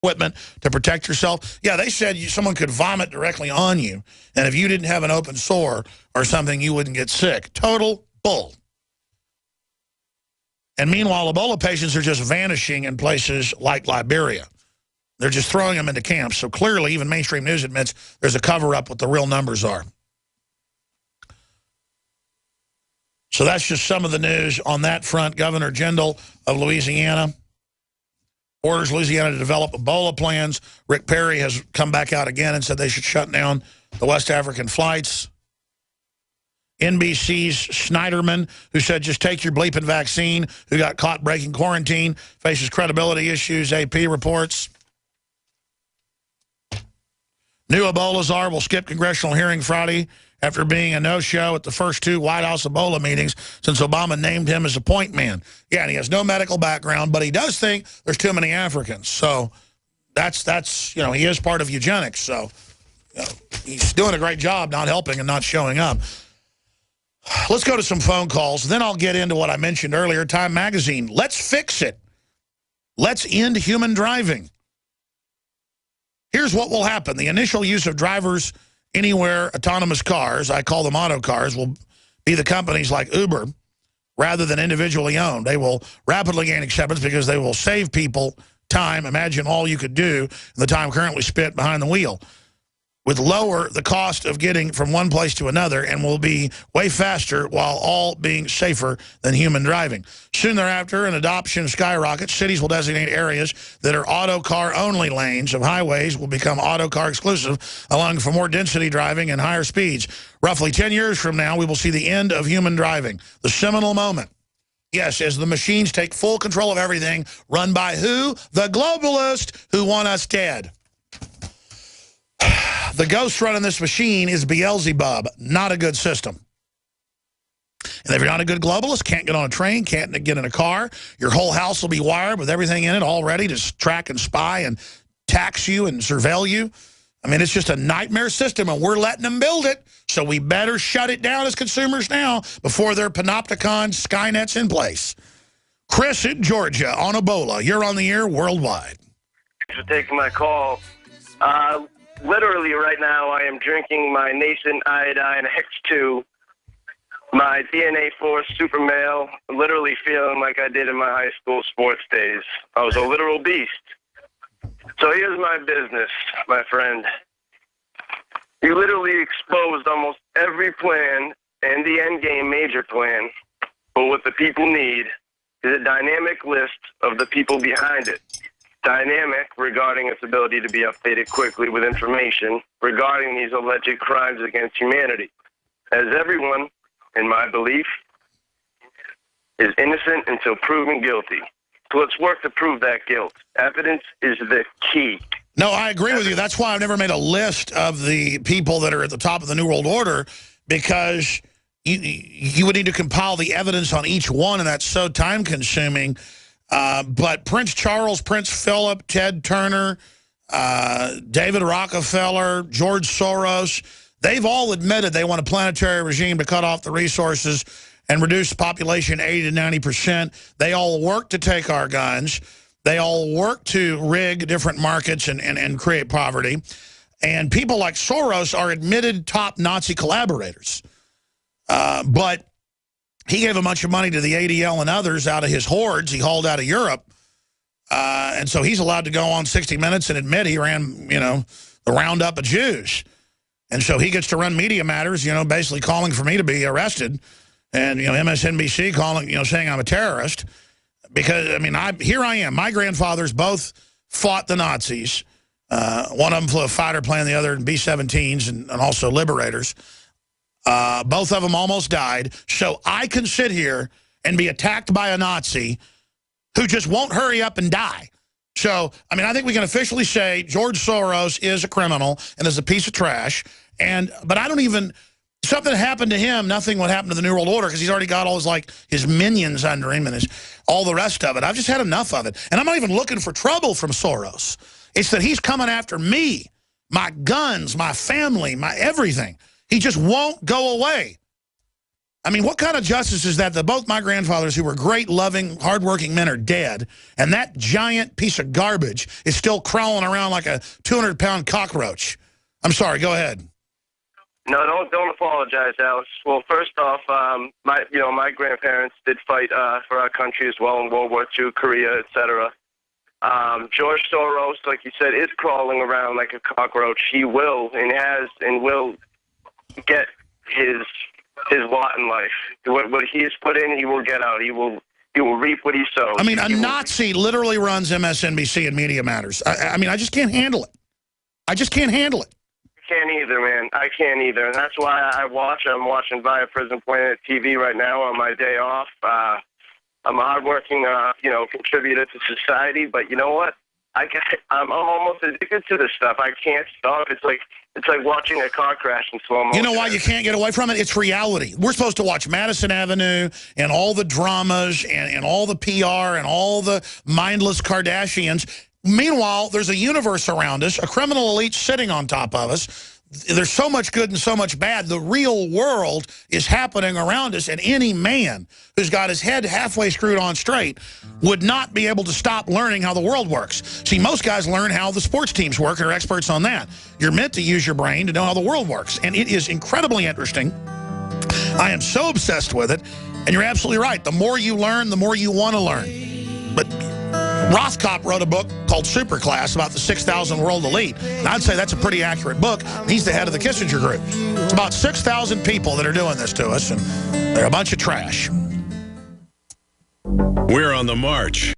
equipment to protect yourself. Yeah, they said someone could vomit directly on you, and if you didn't have an open sore or something, you wouldn't get sick. Total bull. And meanwhile, Ebola patients are just vanishing in places like Liberia. They're just throwing them into camps. So clearly, even mainstream news admits there's a cover-up what the real numbers are. So that's just some of the news on that front. Governor Jindal of Louisiana orders Louisiana to develop Ebola plans. Rick Perry has come back out again and said they should shut down the West African flights. NBC's Schneiderman, who said just take your bleeping vaccine, who got caught breaking quarantine, faces credibility issues, AP reports. New Ebola czar will skip congressional hearing Friday after being a no-show at the first two White House Ebola meetings since Obama named him as a point man. Yeah, and he has no medical background, but he does think there's too many Africans. So that's you know, he is part of eugenics. So you know, he's doing a great job not helping and not showing up. Let's go to some phone calls. Then I'll get into what I mentioned earlier, Time Magazine. Let's fix it. Let's end human driving. Here's what will happen. The initial use of drivers anywhere autonomous cars, I call them auto cars, will be the companies like Uber rather than individually owned. They will rapidly gain acceptance because they will save people time. Imagine all you could do in the time currently spent behind the wheel. Would lower the cost of getting from one place to another and will be way faster while all being safer than human driving. Soon thereafter, an adoption skyrockets. Cities will designate areas that are auto car only lanes of highways will become auto car exclusive, allowing for more density driving and higher speeds. Roughly 10 years from now, we will see the end of human driving, the seminal moment. Yes, as the machines take full control of everything, run by who? The globalists who want us dead. The ghost running this machine is Beelzebub, not a good system. And if you're not a good globalist, can't get on a train, can't get in a car, your whole house will be wired with everything in it all ready to track and spy and tax you and surveil you. I mean, it's just a nightmare system, and we're letting them build it, so we better shut it down as consumers now before their panopticon Skynet's in place. Chris in Georgia on Ebola. You're on the air worldwide. Thanks for taking my call. Literally right now I am drinking my nascent iodine X2, my DNA Force Super Male, literally feeling like I did in my high school sports days. I was a literal beast. So here's my business, my friend. You literally exposed almost every plan and the endgame major plan, but what the people need is a dynamic list of the people behind it. Dynamic regarding its ability to be updated quickly with information regarding these alleged crimes against humanity. As everyone, in my belief, is innocent until proven guilty. So let's work to prove that guilt. Evidence is the key. No, I agree with you. That's why I've never made a list of the people that are at the top of the New World Order, because you would need to compile the evidence on each one, and that's so time-consuming. But Prince Charles, Prince Philip, Ted Turner, David Rockefeller, George Soros, they've all admitted they want a planetary regime to cut off the resources and reduce the population 80 to 90%. They all work to take our guns. They all work to rig different markets and create poverty. And people like Soros are admitted top Nazi collaborators. But he gave a bunch of money to the ADL and others out of his hordes he hauled out of Europe. And so he's allowed to go on 60 Minutes and admit he ran, you know, the roundup of Jews. And so he gets to run Media Matters, you know, basically calling for me to be arrested. And, you know, MSNBC calling, you know, saying I'm a terrorist. Because, I mean, here I am. My grandfathers both fought the Nazis. One of them flew a fighter plane, the other in B-17s and also Liberators. Both of them almost died. So I can sit here and be attacked by a Nazi who just won't hurry up and die. So, I mean, I think we can officially say George Soros is a criminal and is a piece of trash. But I don't even... Something happened to him, nothing would happen to the New World Order because he's already got all his, like, his minions under him and all the rest of it. I've just had enough of it. And I'm not even looking for trouble from Soros. It's that he's coming after me, my guns, my family, my everything. He just won't go away. I mean, what kind of justice is that both my grandfathers, who were great, loving, hardworking men, are dead, and that giant piece of garbage is still crawling around like a 200-pound cockroach? I'm sorry, go ahead. No, don't apologize, Alex. Well, first off, my grandparents did fight for our country as well in World War II, Korea, etc. George Soros, like you said, is crawling around like a cockroach. He will and has and will get his lot in life. What he has put in, he will get out. He will reap what he sows. I mean, a Nazi literally runs MSNBC and Media Matters. I mean, I just can't handle it. I just can't handle it. I can't either, man. I can't either. And that's why I'm watching via Prison Planet TV right now on my day off. I'm a hardworking, contributor to society, but you know what? I'm almost addicted to this stuff. I can't stop. It's like watching a car crash in slow motion. You know why you can't get away from it? It's reality. We're supposed to watch Madison Avenue and all the dramas and all the PR and all the mindless Kardashians. Meanwhile, there's a universe around us, a criminal elite sitting on top of us. There's so much good and so much bad. The real world is happening around us, and any man who's got his head halfway screwed on straight would not be able to stop learning how the world works. See, most guys learn how the sports teams work and are experts on that. You're meant to use your brain to know how the world works, and it is incredibly interesting. I am so obsessed with it, and you're absolutely right. The more you learn, the more you want to learn. But Rothkopf wrote a book called Superclass about the 6,000 world elite. And I'd say that's a pretty accurate book. He's the head of the Kissinger Group. It's about 6,000 people that are doing this to us, and they're a bunch of trash. We're on the march.